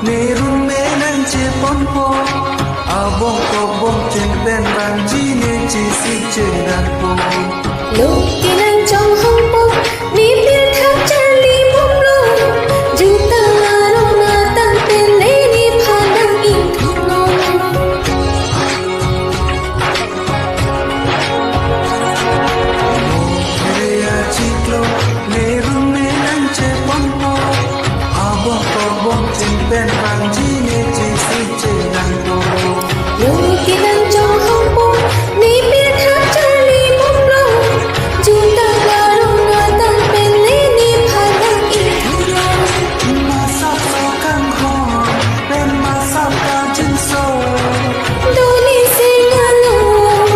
Nerun menan che ponpo abong kobong chen ben bang ji ne chi si che dan po Lúc kia nang trong hong po ni biết tháp chân li mông lo Jung ta rong na tan tên lê ni pha nang in thong ngon Rea chi klo nerun menan che ponpo abong kobong chen ben bang ji ne chi si che dan po Lúc kia nang trong hong po ni biết tháp chân li mông lo Jung ta rong na tan tên lê ni pha nang in thong ngon Ma sa so kang ho ben ma sa ka jin so Do ni sing along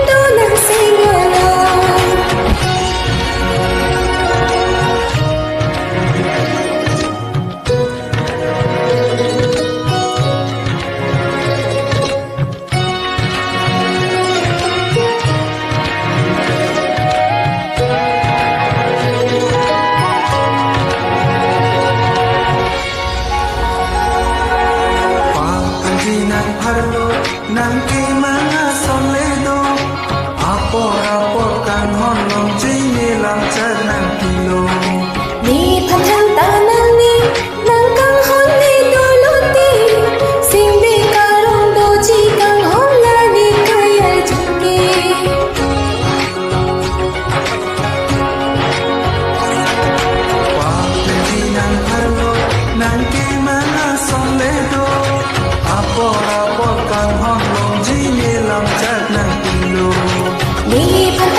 do nang sing along nang harlo nang ke mana son le do apor apor kan hon long chei ne lam cha nang kilo Ni phan thang ta nang ni nang kang hon ni do lo ti sing bi ka rong do chi kang hon la ni ka ya chung ki pa ji nang harlo nang ke mana son le do apor apor kan hon long chei ne lam cha nang kilo Ni phan